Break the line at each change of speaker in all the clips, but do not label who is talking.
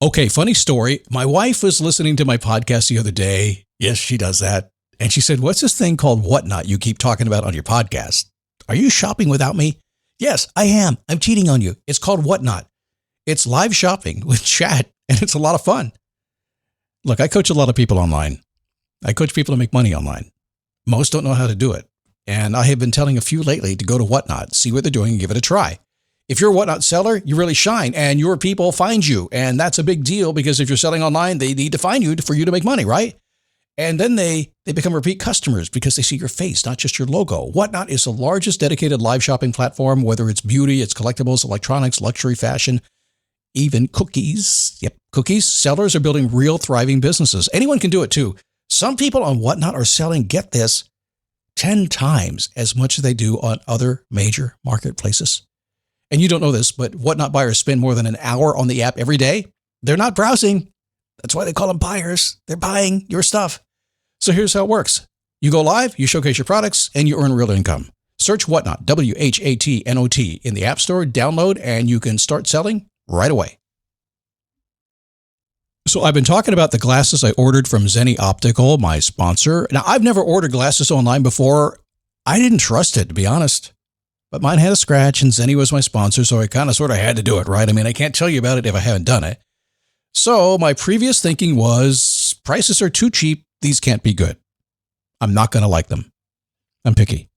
Okay, funny story. My wife was listening to my podcast the other day. Yes, she does that. And she said, "What's this thing called Whatnot you keep talking about on your podcast? Are you shopping without me?" Yes, I am. I'm cheating on you. It's called Whatnot. It's live shopping with chat, and it's a lot of fun. Look, I coach a lot of people online. I coach people to make money online. Most don't know how to do it. And I have been telling a few lately to go to Whatnot, see what they're doing, and give it a try. If you're a Whatnot seller, you really shine, and your people find you. And that's a big deal because if you're selling online, they need to find you for you to make money, right? And then they become repeat customers because they see your face, not just your logo. Whatnot is the largest dedicated live shopping platform, whether it's beauty, it's collectibles, electronics, luxury, fashion, even cookies. Yep, cookies. Sellers are building real thriving businesses. Anyone can do it too. Some people on Whatnot are selling, get this, 10 times as much as they do on other major marketplaces. And you don't know this, but Whatnot buyers spend more than an hour on the app every day. They're not browsing. That's why they call them buyers. They're buying your stuff. So here's how it works. You go live, you showcase your products, and you earn real income. Search Whatnot, Whatnot, in the App Store, download, and you can start selling right away. So I've been talking about the glasses I ordered from Zenni Optical, my sponsor. Now, I've never ordered glasses online before. I didn't trust it, to be honest. But mine had a scratch, and Zenni was my sponsor, so I kind of sort of had to do it, right? I mean, I can't tell you about it if I haven't done it. So my previous thinking was, prices are too cheap. These can't be good. I'm not going to like them. I'm picky.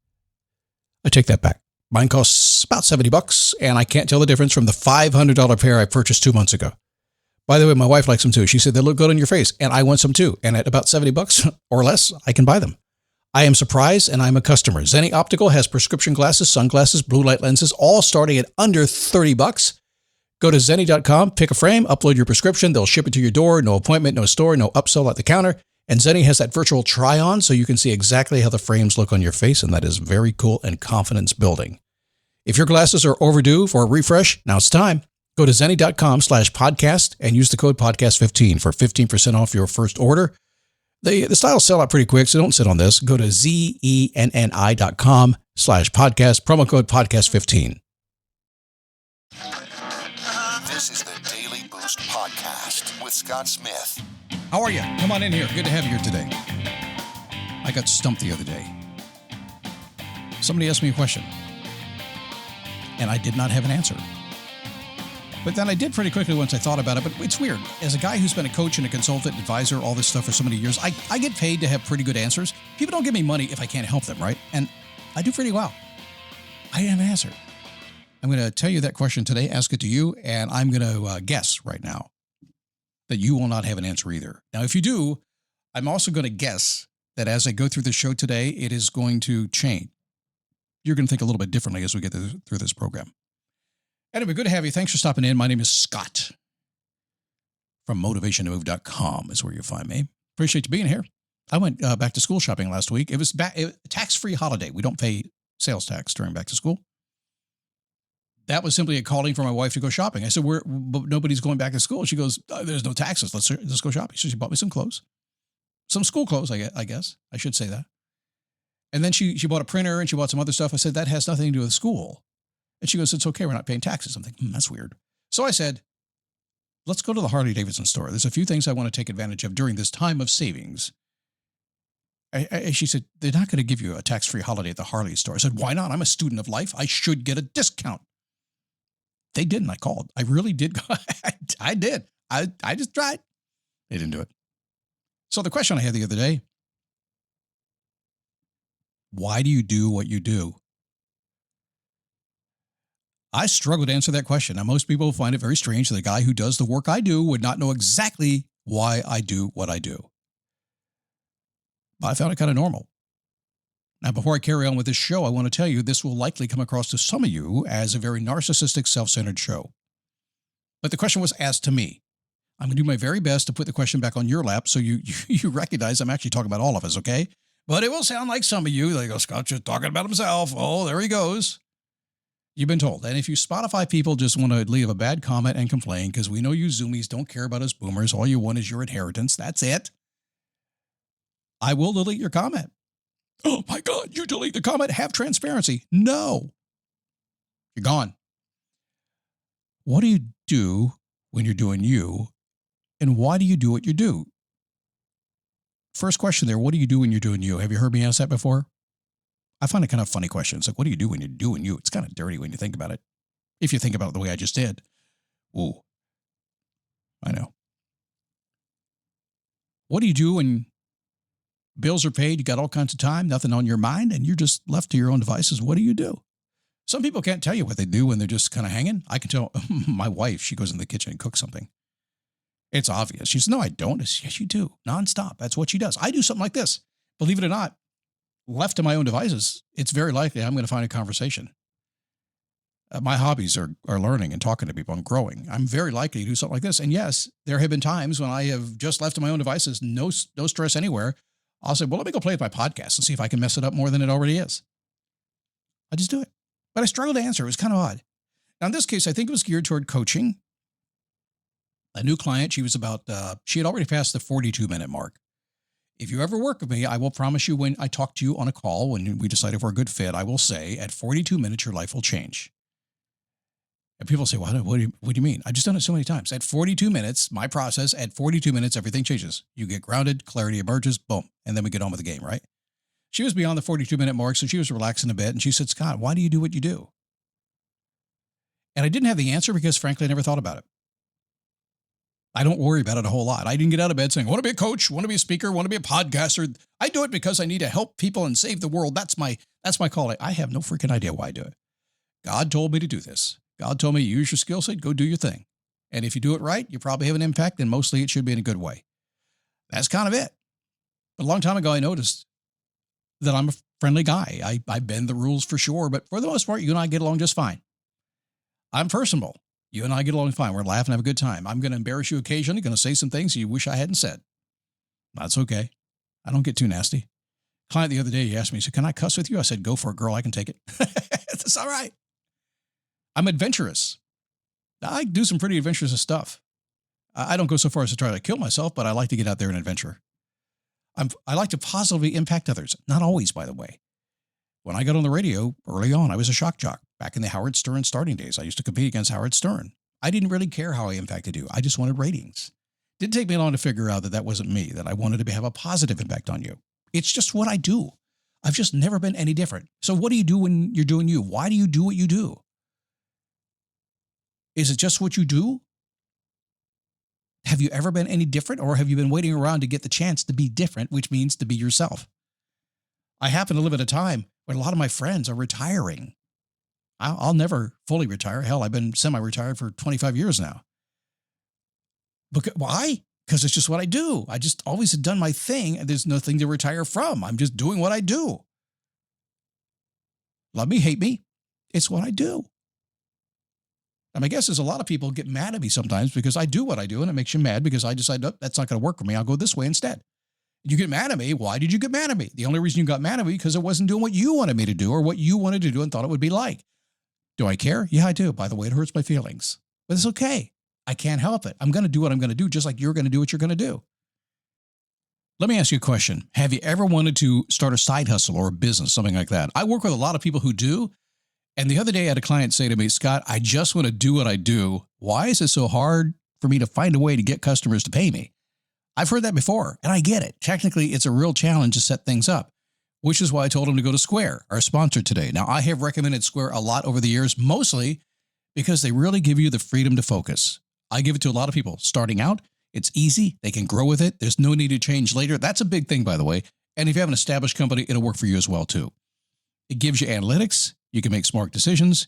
I take that back. Mine costs about $70, and I can't tell the difference from the $500 pair I purchased 2 months ago. By the way, my wife likes them too. She said they look good on your face, and I want some too. And at about $70 or less, I can buy them. I am surprised, and I'm a customer. Zenni Optical has prescription glasses, sunglasses, blue light lenses, all starting at under $30. Go to Zenni.com, pick a frame, upload your prescription. They'll ship it to your door. No appointment, no store, no upsell at the counter. And Zenni has that virtual try-on, so you can see exactly how the frames look on your face, and that is very cool and confidence building. If your glasses are overdue for a refresh, now it's time. Go to Zenni.com/podcast and use the code podcast15 for 15% off your first order. The styles sell out pretty quick, so don't sit on this. Go to Zenni.com/podcast, promo code podcast15.
This is the Daily Boost Podcast with Scott Smith.
How are you? Come on in here. Good to have you here today. I got stumped the other day. Somebody asked me a question, and I did not have an answer. But then I did pretty quickly once I thought about it. But it's weird. As a guy who's been a coach and a consultant, advisor, all this stuff for so many years, I get paid to have pretty good answers. People don't give me money if I can't help them, right? And I do pretty well. I didn't have an answer. I'm going to tell you that question today, ask it to you, and I'm going to guess right now that you will not have an answer either. Now, if you do, I'm also going to guess that as I go through the show today, it is going to change. You're going to think a little bit differently as we get through this program. Anyway, good to have you. Thanks for stopping in. My name is Scott from motivationtomove.com is where you find me. Appreciate you being here. I went back to school shopping last week. It was tax-free holiday. We don't pay sales tax during back to school. That was simply a calling for my wife to go shopping. I said, but nobody's going back to school. She goes, there's no taxes. Let's go shopping. So she bought me some clothes, some school clothes, I guess. I should say that. And then she bought a printer and she bought some other stuff. I said, that has nothing to do with school. And she goes, it's okay. We're not paying taxes. I'm thinking, that's weird. So I said, let's go to the Harley Davidson store. There's a few things I want to take advantage of during this time of savings. She said, they're not going to give you a tax-free holiday at the Harley store. I said, why not? I'm a student of life. I should get a discount. They didn't. I called. I really did. I did. I just tried. They didn't do it. So the question I had the other day, why do you do what you do? I struggle to answer that question. Now, most people find it very strange that a guy who does the work I do would not know exactly why I do what I do. But I found it kind of normal. Now, before I carry on with this show, I want to tell you this will likely come across to some of you as a very narcissistic, self-centered show. But the question was asked to me. I'm going to do my very best to put the question back on your lap so you recognize I'm actually talking about all of us, okay? But it will sound like some of you, they go, Scott's just talking about himself. Oh, there he goes. You've been told. And if you Spotify people just want to leave a bad comment and complain, because we know you Zoomies don't care about us boomers. All you want is your inheritance. That's it. I will delete your comment. Oh my God, you delete the comment. Have transparency. No. You're gone. What do you do when you're doing you And why do you do what you do? First question there, what do you do when you're doing you? Have you heard me ask that before? I find it kind of a funny question. It's like, what do you do when you're doing you? It's kind of dirty when you think about it. If you think about it the way I just did. Ooh, I know. What do you do when bills are paid, you got all kinds of time, nothing on your mind, and you're just left to your own devices? What do you do? Some people can't tell you what they do when they're just kind of hanging. I can tell my wife, she goes in the kitchen and cooks something. It's obvious. She says, no, I don't. Yes, you do. Nonstop. That's what she does. I do something like this. Believe it or not, left to my own devices, it's very likely I'm going to find a conversation. My hobbies are learning and talking to people and growing. I'm very likely to do something like this. And yes, there have been times when I have just left to my own devices, no stress anywhere. I'll say, well, let me go play with my podcast and see if I can mess it up more than it already is. I just do it. But I struggled to answer. It was kind of odd. Now, in this case, I think it was geared toward coaching. A new client, she had already passed the 42-minute mark. If you ever work with me, I will promise you when I talk to you on a call, when we decide if we're a good fit, I will say at 42 minutes, your life will change. And people say, what do you mean? I've just done it so many times. At 42 minutes, my process, at 42 minutes, everything changes. You get grounded, clarity emerges, boom. And then we get on with the game, right? She was beyond the 42-minute mark, so she was relaxing a bit. And she said, Scott, why do you do what you do? And I didn't have the answer because, frankly, I never thought about it. I don't worry about it a whole lot. I didn't get out of bed saying, I want to be a coach, want to be a speaker, want to be a podcaster. I do it because I need to help people and save the world. That's my calling. I have no freaking idea why I do it. God told me to do this. God told me, use your skill set, go do your thing. And if you do it right, you probably have an impact, and mostly it should be in a good way. That's kind of it. But a long time ago, I noticed that I'm a friendly guy. I bend the rules for sure, but for the most part, you and I get along just fine. I'm personable. You and I get along fine. We're laughing, have a good time. I'm going to embarrass you occasionally, going to say some things you wish I hadn't said. That's okay. I don't get too nasty. Client the other day, he asked me, he said, can I cuss with you? I said, go for it, girl. I can take it. That's all right. I'm adventurous. I do some pretty adventurous stuff. I don't go so far as to try to kill myself, but I like to get out there and adventure. I like to positively impact others. Not always, by the way. When I got on the radio early on, I was a shock jock. Back in the Howard Stern starting days, I used to compete against Howard Stern. I didn't really care how I impacted you. I just wanted ratings. It didn't take me long to figure out that that wasn't me, that I wanted to have a positive impact on you. It's just what I do. I've just never been any different. So what do you do when you're doing you? Why do you do what you do? Is it just what you do? Have you ever been any different, or have you been waiting around to get the chance to be different, which means to be yourself? I happen to live at a time when a lot of my friends are retiring. I'll never fully retire. Hell, I've been semi-retired for 25 years now. Why? Because it's just what I do. I just always have done my thing, and there's nothing to retire from. I'm just doing what I do. Love me, hate me. It's what I do. And my guess is a lot of people get mad at me sometimes because I do what I do, and it makes you mad because I decide, nope, that's not going to work for me. I'll go this way instead. You get mad at me. Why did you get mad at me? The only reason you got mad at me because I wasn't doing what you wanted me to do or what you wanted to do and thought it would be like. Do I care? Yeah, I do. By the way, it hurts my feelings. But it's okay. I can't help it. I'm going to do what I'm going to do, just like you're going to do what you're going to do. Let me ask you a question. Have you ever wanted to start a side hustle or a business, something like that? I work with a lot of people who do. And the other day I had a client say to me, Scott, I just want to do what I do. Why is it so hard for me to find a way to get customers to pay me? I've heard that before, and I get it. Technically, it's a real challenge to set things up, which is why I told him to go to Square, our sponsor today. Now, I have recommended Square a lot over the years, mostly because they really give you the freedom to focus. I give it to a lot of people. Starting out, it's easy. They can grow with it. There's no need to change later. That's a big thing, by the way. And if you have an established company, it'll work for you as well, too. It gives you analytics. You can make smart decisions.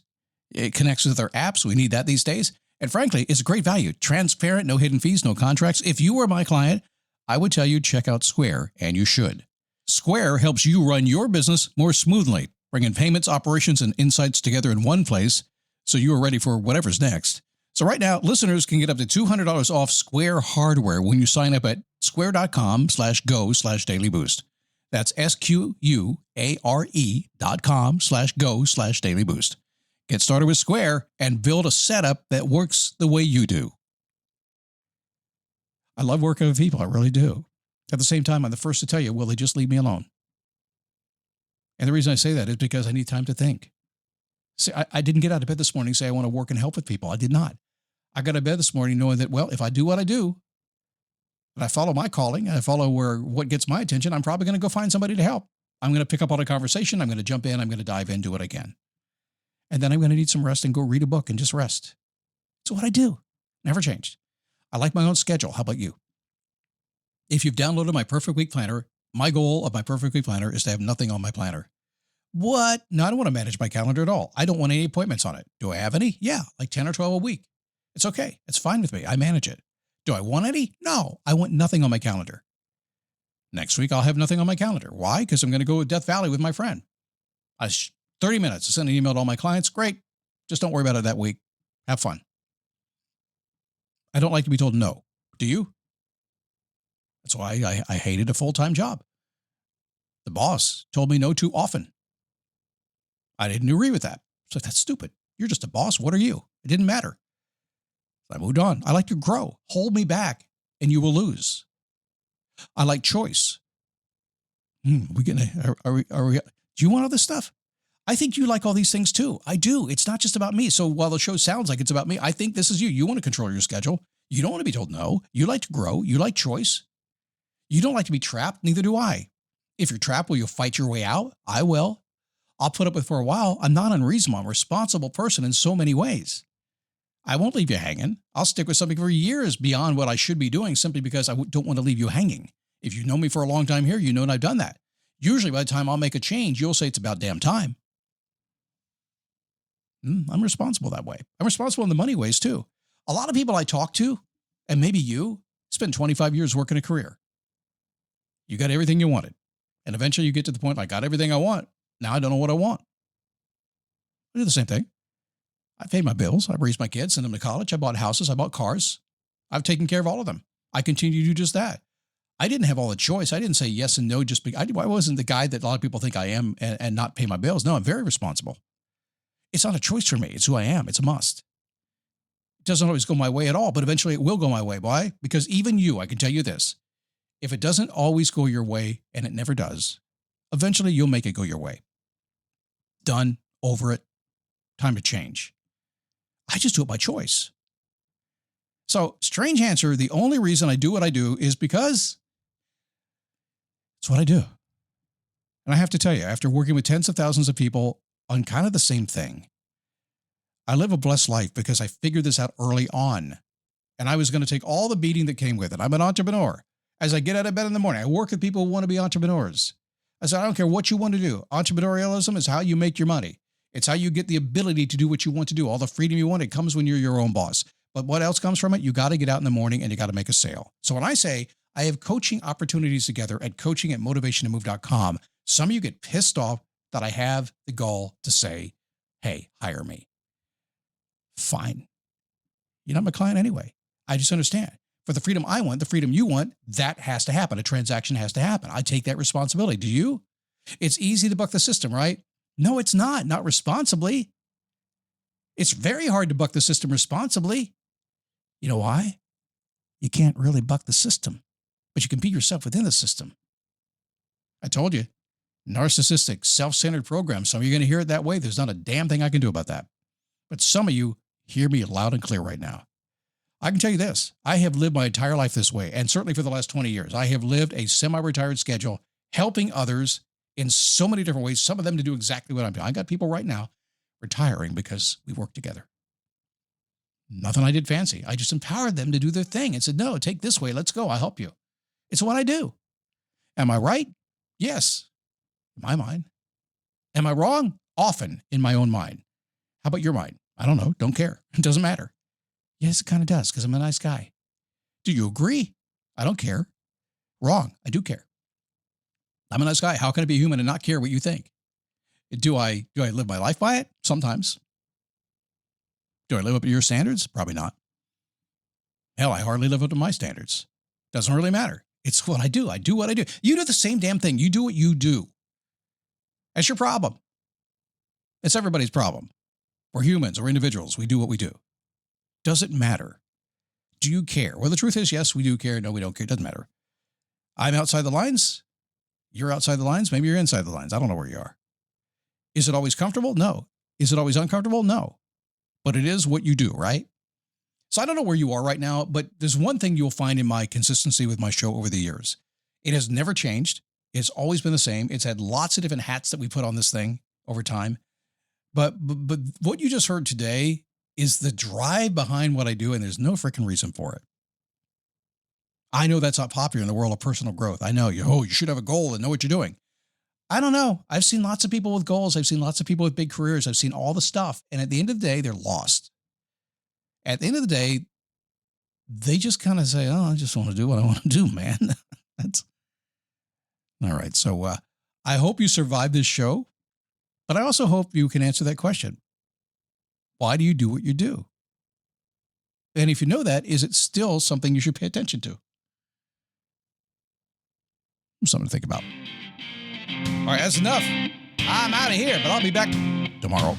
It connects with our apps. We need that these days. And frankly, it's a great value. Transparent, no hidden fees, no contracts. If you were my client, I would tell you check out Square, and you should. Square helps you run your business more smoothly, bringing payments, operations, and insights together in one place so you are ready for whatever's next. So right now, listeners can get up to $200 off Square hardware when you sign up at square.com/go/dailyboost. That's SQUARE.com/go/dailyboost. Get started with Square and build a setup that works the way you do. I love working with people. I really do. At the same time, I'm the first to tell you, will they just leave me alone? And the reason I say that is because I need time to think. See, I didn't get out of bed this morning and say I want to work and help with people. I did not. I got out of bed this morning knowing that, well, if I do what I do, and I follow my calling, and I follow what gets my attention, I'm probably going to go find somebody to help. I'm going to pick up on a conversation. I'm going to jump in. I'm going to dive in, do what I can. And then I'm going to need some rest and go read a book and just rest. It's what I do. Never changed. I like my own schedule. How about you? If you've downloaded my Perfect Week Planner, my goal of my Perfect Week Planner is to have nothing on my planner. What? No, I don't want to manage my calendar at all. I don't want any appointments on it. Do I have any? Yeah, like 10 or 12 a week. It's okay. It's fine with me. I manage it. Do I want any? No, I want nothing on my calendar. Next week, I'll have nothing on my calendar. Why? Because I'm going to go to Death Valley with my friend. 30 minutes to send an email to all my clients. Great. Just don't worry about it that week. Have fun. I don't like to be told no. Do you? That's why I hated a full-time job. The boss told me no too often. I didn't agree with that. So that's stupid. You're just a boss. What are you? It didn't matter. I moved on. I like to grow. Hold me back and you will lose. I like choice. Are we, do you want all this stuff? I think you like all these things too. I do. It's not just about me. So while the show sounds like it's about me, I think this is you. You want to control your schedule. You don't want to be told no. You like to grow. You like choice. You don't like to be trapped. Neither do I. If you're trapped, will you fight your way out? I will. I'll put up with it for a while. I'm not unreasonable. I'm a responsible person in so many ways. I won't leave you hanging. I'll stick with something for years beyond what I should be doing simply because I don't want to leave you hanging. If you know me for a long time here, you know that I've done that. Usually by the time I'll make a change, you'll say it's about damn time. I'm responsible that way. I'm responsible in the money ways too. A lot of people I talk to, and maybe you, spend 25 years working a career. You got everything you wanted. And eventually you get to the point, I got everything I want. Now I don't know what I want. I do the same thing. I paid my bills. I raised my kids, sent them to college. I bought houses. I bought cars. I've taken care of all of them. I continue to do just that. I didn't have all the choice. I didn't say yes and no just because I wasn't the guy that a lot of people think I am and not pay my bills. No, I'm very responsible. It's not a choice for me. It's who I am. It's a must. It doesn't always go my way at all, but eventually it will go my way. Why? Because even you, I can tell you this, if it doesn't always go your way, and it never does, eventually you'll make it go your way. Done, over it, time to change. I just do it by choice. So, strange answer, the only reason I do what I do is because it's what I do. And I have to tell you, after working with tens of thousands of people on kind of the same thing, I live a blessed life because I figured this out early on. And I was going to take all the beating that came with it. I'm an entrepreneur. As I get out of bed in the morning, I work with people who want to be entrepreneurs. I said, I don't care what you want to do. Entrepreneurialism is how you make your money. It's how you get the ability to do what you want to do. All the freedom you want, it comes when you're your own boss. But what else comes from it? You got to get out in the morning and you got to make a sale. So when I say I have coaching opportunities together at coaching@motivationtomove.com, some of you get pissed off that I have the gall to say, hey, hire me. Fine. You're not my client anyway. I just understand. For the freedom I want, the freedom you want, that has to happen. A transaction has to happen. I take that responsibility. Do you? It's easy to buck the system, right? No, it's not. Not responsibly. It's very hard to buck the system responsibly. You know why? You can't really buck the system, but you can be yourself within the system. I told you, narcissistic, self-centered programs. Some of you are going to hear it that way. There's not a damn thing I can do about that. But some of you hear me loud and clear right now. I can tell you this. I have lived my entire life this way, and certainly for the last 20 years. I have lived a semi-retired schedule, helping others in so many different ways, some of them to do exactly what I'm doing. I got people right now retiring because we work together. Nothing I did fancy. I just empowered them to do their thing and said, no, take this way. Let's go. I'll help you. It's what I do. Am I right? Yes. In my mind. Am I wrong? Often in my own mind. How about your mind? I don't know. Don't care. It doesn't matter. Yes, it kind of does because I'm a nice guy. Do you agree? I don't care. Wrong. I do care. I'm a nice guy. How can I be human and not care what you think? Do I live my life by it? Sometimes. Do I live up to your standards? Probably not. Hell, I hardly live up to my standards. Doesn't really matter. It's what I do. I do what I do. You do the same damn thing. You do what you do. That's your problem. It's everybody's problem. We're humans or individuals. We do what we do. Does it matter? Do you care? Well, the truth is, yes, we do care. No, we don't care. It doesn't matter. I'm outside the lines. You're outside the lines. Maybe you're inside the lines. I don't know where you are. Is it always comfortable? No. Is it always uncomfortable? No. But it is what you do, right? So I don't know where you are right now, but there's one thing you'll find in my consistency with my show over the years. It has never changed. It's always been the same. It's had lots of different hats that we put on this thing over time. But what you just heard today is the drive behind what I do, and there's no freaking reason for it. I know that's not popular in the world of personal growth. I know you should have a goal and know what you're doing. I don't know. I've seen lots of people with goals. I've seen lots of people with big careers. I've seen all the stuff. And at the end of the day, they're lost. At the end of the day, they just kind of say, I just want to do what I want to do, man. That's all right. So I hope you survive this show, but I also hope you can answer that question. Why do you do what you do? And if you know that, is it still something you should pay attention to? Something to think about. All right, that's enough. I'm out of here, but I'll be back tomorrow.